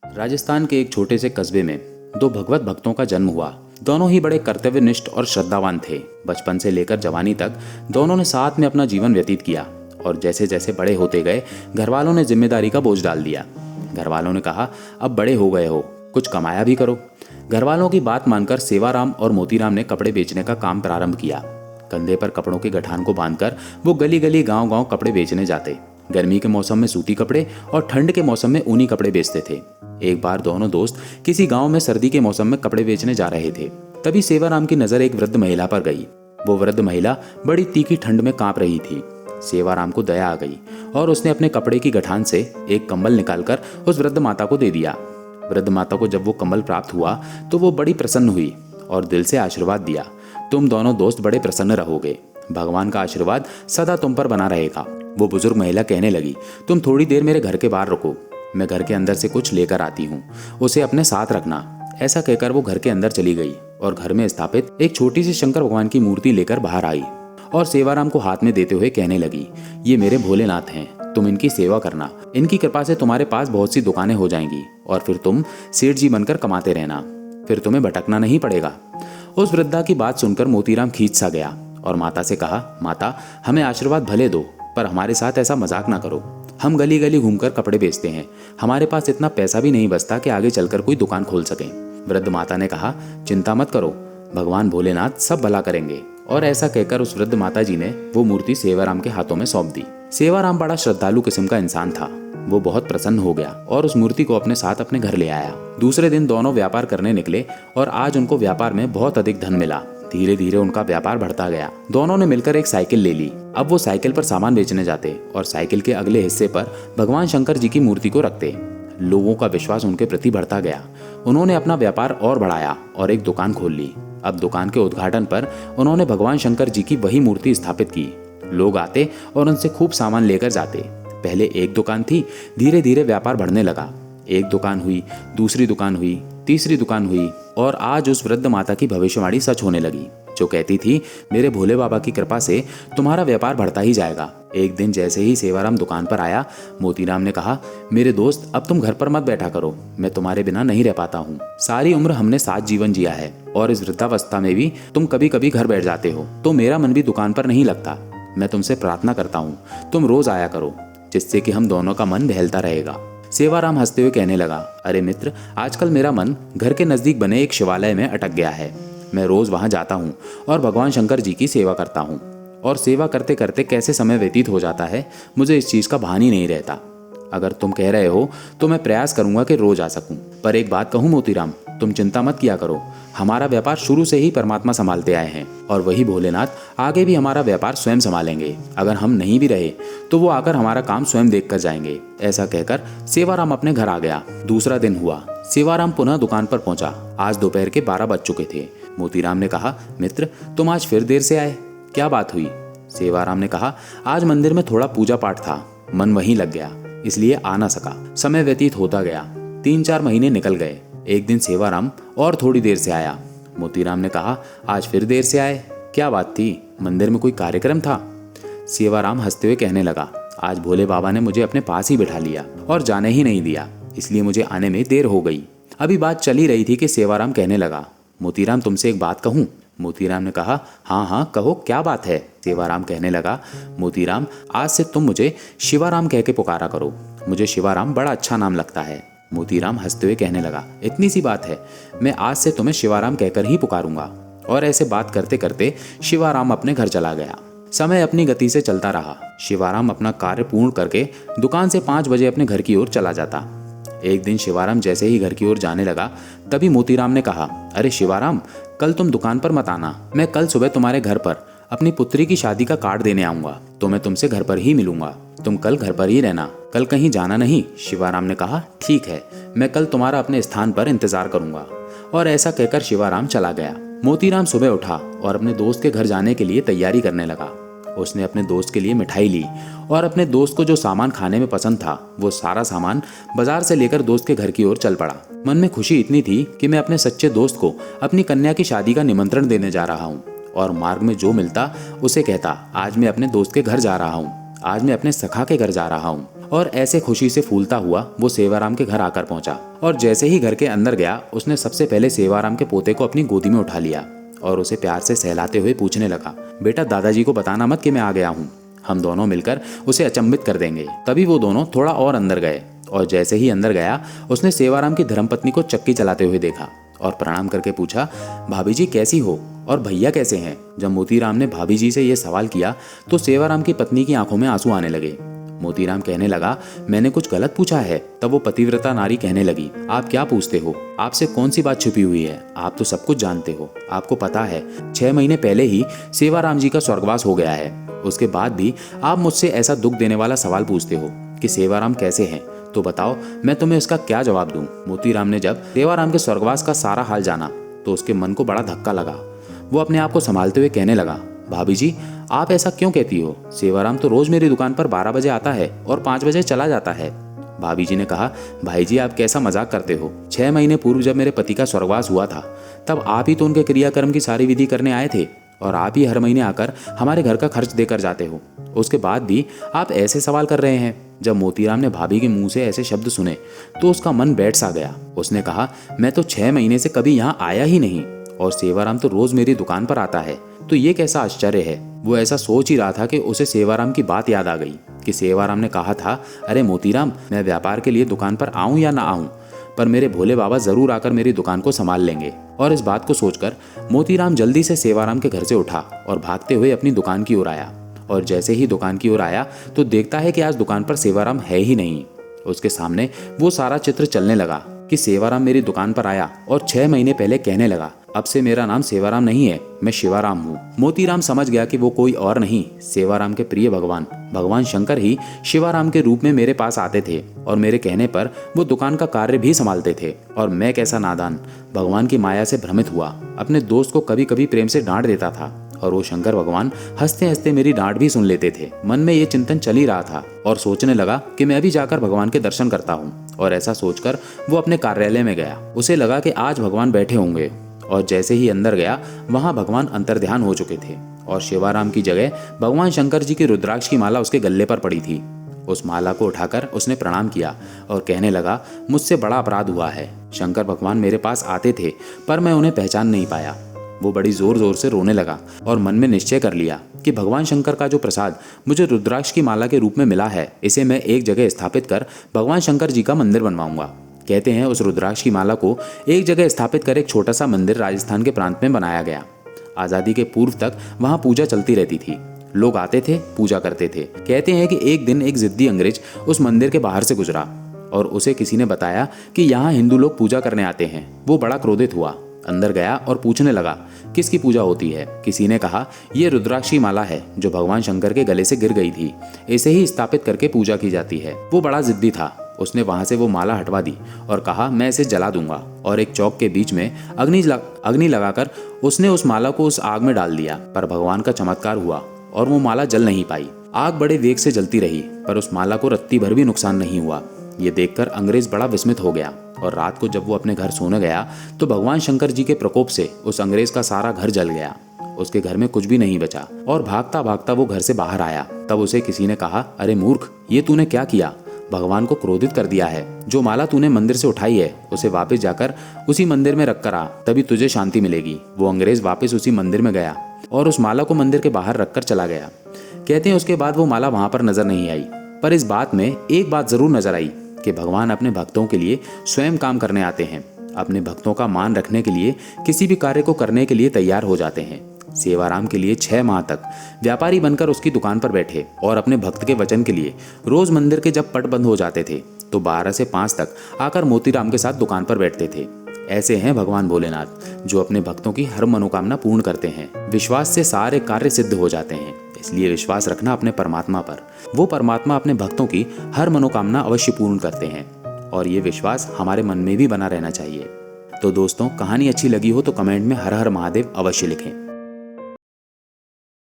राजस्थान के एक छोटे से कस्बे में दो भगवत भक्तों का जन्म हुआ। दोनों ही बड़े कर्तव्यनिष्ठ और श्रद्धावान थे। बचपन से लेकर जवानी तक दोनों ने साथ में अपना जीवन व्यतीत किया और जैसे जैसे बड़े होते गए घर वालों ने जिम्मेदारी का बोझ डाल दिया। घर वालों ने कहा, अब बड़े हो गए हो, कुछ कमाया भी करो। घर वालों की बात मानकर सेवाराम और मोतीराम ने कपड़े बेचने का काम प्रारंभ किया। कंधे पर कपड़ों के गठान को बांधकर वो गली गली गांव गांव कपड़े बेचने जाते। गर्मी के मौसम में सूती कपड़े और ठंड के मौसम में ऊनी कपड़े बेचते थे। एक बार दोनों दोस्त किसी गांव में सर्दी के मौसम में कपड़े बेचने जा रहे थे। तभी सेवाराम की नजर एक वृद्ध महिला पर गई। वो वृद्ध महिला बड़ी तीखी ठंड में कांप रही थी। सेवाराम को दया आ गई और उसने अपने कपड़े की गठान से एक कंबल निकालकर उस वृद्ध माता को दे दिया। वृद्ध माता को जब वो कंबल प्राप्त हुआ तो वो बड़ी प्रसन्न हुई और दिल से आशीर्वाद दिया, तुम दोनों दोस्त बड़े प्रसन्न रहोगे, भगवान का आशीर्वाद सदा तुम पर बना रहेगा। वो बुजुर्ग महिला कहने लगी, तुम थोड़ी देर मेरे घर के बाहर रुको, मैं घर के अंदर से कुछ लेकर आती हूँ, उसे अपने साथ रखना। ऐसा कहकर वो घर के अंदर चली गई और घर में स्थापित एक छोटी सी शंकर भगवान की मूर्ति लेकर बाहर आई और सेवाराम को हाथ में देते हुए कहने लगी, ये मेरे भोलेनाथ हैं, तुम इनकी सेवा करना। इनकी कृपा से तुम्हारे पास बहुत सी दुकानें हो जाएंगी और फिर तुम सेठ जी बनकर कमाते रहना, फिर तुम्हें भटकना नहीं पड़ेगा। उस वृद्धा की बात सुनकर मोतीराम खींच सा गया और माता से कहा, माता हमें आशीर्वाद भले दो, पर हमारे साथ ऐसा मजाक ना करो। हम गली गली घूमकर कपड़े बेचते हैं, हमारे पास इतना पैसा भी नहीं बचता कि आगे चलकर कोई दुकान खोल सकें। वृद्ध माता ने कहा, चिंता मत करो, भगवान भोलेनाथ सब भला करेंगे। और ऐसा कहकर उस वृद्ध माता जी ने वो मूर्ति सेवाराम के हाथों में सौंप दी। सेवाराम बड़ा श्रद्धालु किस्म का इंसान था। वो बहुत प्रसन्न हो गया और उस मूर्ति को अपने साथ अपने घर ले आया। दूसरे दिन दोनों व्यापार करने निकले और आज उनको व्यापार में बहुत अधिक धन मिला। धीरे धीरे उनका व्यापार बढ़ता गया। दोनों ने मिलकर एक साइकिल ले ली। अब वो साइकिल पर सामान बेचने जाते और साइकिल के अगले हिस्से पर भगवान शंकर जी की मूर्ति को रखते। लोगों का विश्वास उनके प्रति बढ़ता गया। उन्होंने अपना व्यापार और बढ़ाया और एक दुकान खोल ली। अब दुकान के उद्घाटन पर उन्होंने भगवान शंकर जी की वही मूर्ति स्थापित की। लोग आते और उनसे खूब सामान लेकर जाते। पहले एक दुकान थी, धीरे धीरे व्यापार बढ़ने लगा। एक दुकान हुई, दूसरी दुकान हुई, तीसरी दुकान हुई और आज उस वृद्ध माता की भविष्यवाणी सच होने लगी, जो कहती थी, मेरे भोले बाबा की कृपा से तुम्हारा व्यापार बढ़ता ही जाएगा। एक दिन जैसे ही सेवाराम दुकान पर आया, मोतीराम ने कहा, मेरे दोस्त अब तुम घर पर मत बैठा करो, मैं तुम्हारे बिना नहीं रह पाता हूँ। सारी उम्र हमने साथ जीवन जिया है और इस वृद्धावस्था में भी तुम कभी कभी घर बैठ जाते हो, तो मेरा मन भी दुकान पर नहीं लगता। मैं तुमसे प्रार्थना करता हूँ, तुम रोज आया करो, जिससे कि हम दोनों का मन बहलता रहेगा। सेवाराम हंसते हुए कहने लगा, अरे मित्र, आजकल मेरा मन घर के नजदीक बने एक शिवालय में अटक गया है। मैं रोज वहां जाता हूँ और भगवान शंकर जी की सेवा करता हूँ और सेवा करते करते कैसे समय व्यतीत हो जाता है, मुझे इस चीज का भान ही नहीं रहता। अगर तुम कह रहे हो तो मैं प्रयास करूंगा कि रोज आ सकूं। पर एक बात कहूं मोतीराम, तुम चिंता मत किया करो, हमारा व्यापार शुरू से ही परमात्मा संभालते आए हैं और वही भोलेनाथ आगे भी हमारा व्यापार स्वयं संभालेंगे। अगर हम नहीं भी रहे तो वो आकर हमारा काम स्वयं देख कर जाएंगे। ऐसा कहकर सेवाराम अपने घर आ गया। दूसरा दिन हुआ, सेवाराम पुनः दुकान पर पहुंचा। आज दोपहर के 12 बज चुके थे। मोतीराम ने कहा, मित्र तुम आज फिर देर से आए, क्या बात हुई? सेवाराम ने कहा, आज मंदिर में थोड़ा पूजा पाठ था, मन वहीं लग गया, इसलिए आ ना सका। समय व्यतीत होता गया। 3-4 महीने निकल गए। एक दिन सेवाराम और थोड़ी देर से आया। मोतीराम ने कहा, आज फिर देर से आए, क्या बात थी? मंदिर में कोई कार्यक्रम था? सेवाराम हंसते हुए कहने लगा, आज भोले बाबा ने मुझे अपने पास ही बिठा लिया और जाने ही नहीं दिया, इसलिए मुझे आने में देर हो गई। अभी बात चली रही थी कि सेवाराम कहने लगा, मोतीराम तुमसे एक बात कहूँ? मोतीराम ने कहा, हाँ हाँ कहो, क्या बात है? सेवाराम कहने लगा, मोतीराम आज से तुम मुझे शिवाराम कह के पुकारा करो, मुझे शिवाराम बड़ा अच्छा नाम लगता है। मोतीराम हंसते हुए कहने लगा, इतनी सी बात है, मैं आज से तुम्हें शिवाराम कहकर ही पुकारूंगा। और ऐसे बात करते करते शिवाराम अपने घर चला गया। समय अपनी गति से चलता रहा। शिवाराम अपना कार्य पूर्ण करके दुकान से 5 बजे अपने घर की ओर चला जाता। एक दिन शिवाराम जैसे ही घर की ओर जाने लगा, तभी मोतीराम ने कहा, अरे शिवाराम, कल तुम दुकान पर मत आना, मैं कल सुबह तुम्हारे घर पर अपनी पुत्री की शादी का कार्ड देने आऊंगा, तो मैं तुमसे घर पर ही मिलूंगा, तुम कल घर पर ही रहना, कल कहीं जाना नहीं। शिवाराम ने कहा, ठीक है, मैं कल तुम्हारा अपने स्थान पर इंतजार करूंगा। और ऐसा कहकर शिवाराम चला गया। मोतीराम सुबह उठा और अपने दोस्त के घर जाने के लिए तैयारी करने लगा। उसने अपने दोस्त के लिए मिठाई ली और अपने दोस्त को जो सामान खाने में पसंद था वो सारा सामान बाजार से लेकर दोस्त के घर की ओर चल पड़ा। मन में खुशी इतनी थी कि मैं अपने सच्चे दोस्त को अपनी कन्या की शादी का निमंत्रण देने जा रहा हूँ और मार्ग में जो मिलता उसे कहता, आज मैं अपने दोस्त के घर जा रहा हूँ। आज मैं अपने सखा के घर जा रहा हूँ। और ऐसे खुशी से फूलता हुआ वो सेवाराम के घर आकर पहुंचा और जैसे ही घर के अंदर गया उसने सबसे पहले सेवाराम के पोते को अपनी गोदी में उठा लिया और उसे प्यार से सहलाते हुए पूछने लगा, बेटा दादाजी को बताना मत कि मैं आ गया हूँ, हम दोनों मिलकर उसे अचंभित कर देंगे। तभी वो दोनों थोड़ा और अंदर गए और जैसे ही अंदर गया उसने सेवाराम की धर्मपत्नी को चक्की चलाते हुए देखा और प्रणाम करके पूछा, भाभी जी कैसी हो और भैया कैसे हैं। जब मोतीराम ने भाभी जी से यह सवाल किया तो सेवाराम की पत्नी की आंखों में आंसू आने लगे। मोतीराम कहने लगा, मैंने कुछ गलत पूछा है। तब वो पतिव्रता नारी कहने लगी, आप क्या पूछते हो, आपसे कौन सी बात छुपी हुई है, आप तो सब कुछ जानते हो। आपको पता है 6 महीने पहले ही सेवाराम जी का स्वर्गवास हो गया है। उसके बाद भी आप मुझसे ऐसा दुख देने वाला सवाल पूछते हो कि सेवाराम कैसे हैं, तो बताओ मैं तुम्हें उसका क्या जवाब दूं। मोतीराम ने जब सेवाराम के स्वर्गवास का सारा हाल जाना तो उसके मन को बड़ा धक्का लगा। वो अपने आप को संभालते हुए कहने लगा, भाभी जी आप ऐसा क्यों कहती हो, सेवाराम तो रोज मेरी दुकान पर 12 बजे आता है और 5 बजे चला जाता है। भाभी जी ने कहा, भाई जी आप कैसा मजाक करते हो, 6 महीने पूर्व जब मेरे पति का स्वर्गवास हुआ था तब आप ही तो उनके क्रियाकर्म की सारी विधि करने आए थे और आप ही हर महीने आकर हमारे घर का खर्च देकर जाते हो। उसके बाद भी आप ऐसे सवाल कर रहे हैं। जब मोतीराम ने भाभी के मुंह से ऐसे शब्द सुने तो उसका मन बैठ सा गया। उसने कहा, मैं तो 6 महीने से कभी यहाँ आया ही नहीं और सेवाराम तो रोज मेरी दुकान पर आता है, तो ये कैसा आश्चर्य है। वो ऐसा सोच ही रहा था कि उसे सेवाराम की बात याद आ गई कि सेवाराम ने कहा था, अरे मोतीराम मैं व्यापार के लिए दुकान पर आऊं या ना आऊं, पर मेरे भोले बाबा जरूर आकर मेरी दुकान को संभाल लेंगे। और इस बात को सोचकर मोतीराम जल्दी से सेवाराम के घर से उठा और भागते हुए अपनी दुकान की ओर आया। और जैसे ही दुकान की ओर आया तो देखता है कि आज दुकान पर सेवाराम है ही नहीं। उसके सामने वो सारा चित्र चलने लगा कि सेवाराम मेरी दुकान पर आया और 6 महीने पहले कहने लगा, अब से मेरा नाम सेवाराम नहीं है, मैं शिवाराम हूँ। मोतीराम समझ गया कि वो कोई और नहीं, सेवाराम के प्रिय भगवान शंकर ही शिवाराम के रूप में मेरे पास आते थे और मेरे कहने पर वो दुकान का कार्य भी संभालते थे। और मैं कैसा नादान, भगवान की माया से भ्रमित हुआ, अपने दोस्त को कभी कभी प्रेम से डांट देता था और वो शंकर भगवान हंसते हंसते मेरी डांट भी सुन लेते थे। मन में ये चिंतन चल ही रहा था और सोचने लगा कि मैं भी जाकर भगवान के दर्शन करता हूँ। और ऐसा सोचकर वो अपने कार्यालय में गया। उसे लगा कि आज भगवान बैठे होंगे और जैसे ही अंदर गया वहां भगवान अंतर्ध्यान हो चुके थे और शिवाराम की जगह भगवान शंकर जी की रुद्राक्ष की माला उसके गले पर पड़ी थी। उस माला को उठाकर उसने प्रणाम किया और कहने लगा, मुझसे बड़ा अपराध हुआ है। शंकर भगवान मेरे पास आते थे पर मैं उन्हें पहचान नहीं पाया। वो बड़ी जोर जोर से रोने लगा और मन में निश्चय कर लिया कि भगवान शंकर का जो प्रसाद मुझे रुद्राक्ष की माला के रूप में मिला है, इसे मैं एक जगह स्थापित कर भगवान शंकर जी का मंदिर बनवाऊंगा। कहते हैं उस रुद्राक्ष की माला को एक जगह स्थापित कर एक छोटा सा मंदिर राजस्थान के प्रांत में बनाया गया। आजादी के पूर्व तक वहां पूजा चलती रहती थी, लोग आते थे, पूजा करते थे। कहते हैं कि एक दिन एक जिद्दी अंग्रेज उस मंदिर के बाहर से गुजरा और उसे किसी ने बताया कि यहाँ हिंदू लोग पूजा करने आते हैं। वो बड़ा क्रोधित हुआ, अंदर गया और पूछने लगा, किसकी पूजा होती है। किसी ने कहा, ये रुद्राक्ष की माला है जो भगवान शंकर के गले से गिर गई थी, इसे ही स्थापित करके पूजा की जाती है। वो बड़ा जिद्दी था, उसने वहां से वो माला हटवा दी और कहा, मैं इसे जला दूंगा। और एक चौक के बीच में अग्नि लगाकर उसने उस माला को उस आग में डाल दिया। पर भगवान का चमत्कार हुआ और वो माला जल नहीं पाई। आग बड़े वेग से जलती रही पर उस माला को रत्ती भर भी नुकसान नहीं हुआ। ये देखकर अंग्रेज बड़ा विस्मित हो गया और रात को जब वो अपने घर सोने गया तो भगवान शंकर जी के प्रकोप से उस अंग्रेज का सारा घर जल गया। उसके घर में कुछ भी नहीं बचा और भागता भागता वो घर से बाहर आया। तब उसे किसी ने कहा, अरे मूर्ख, ये तूने क्या किया, भगवान को क्रोधित कर दिया है। जो माला तूने मंदिर से उठाई है उसे वापस जाकर उसी मंदिर में रख कर आ, तभी तुझे शांति मिलेगी। वो अंग्रेज वापस उसी मंदिर में गया और उस माला को मंदिर के बाहर रखकर चला गया। कहते हैं उसके बाद वो माला वहां पर नजर नहीं आई। पर इस बात में एक बात जरूर नजर आई कि भगवान अपने भक्तों के लिए स्वयं काम करने आते हैं, अपने भक्तों का मान रखने के लिए किसी भी कार्य को करने के लिए तैयार हो जाते हैं। सेवाराम के लिए 6 माह तक व्यापारी बनकर उसकी दुकान पर बैठे और अपने भक्त के वचन के लिए रोज मंदिर के जब पट बंद हो जाते थे तो 12 से 5 तक आकर मोतीराम के साथ दुकान पर बैठते थे। ऐसे हैं भगवान भोलेनाथ जो अपने भक्तों की हर मनोकामना पूर्ण करते हैं। विश्वास से सारे कार्य सिद्ध हो जाते हैं, इसलिए विश्वास रखना अपने परमात्मा पर। वो परमात्मा अपने भक्तों की हर मनोकामना अवश्य पूर्ण करते हैं और ये विश्वास हमारे मन में भी बना रहना चाहिए। तो दोस्तों, कहानी अच्छी लगी हो तो कमेंट में हर हर महादेव अवश्य लिखें।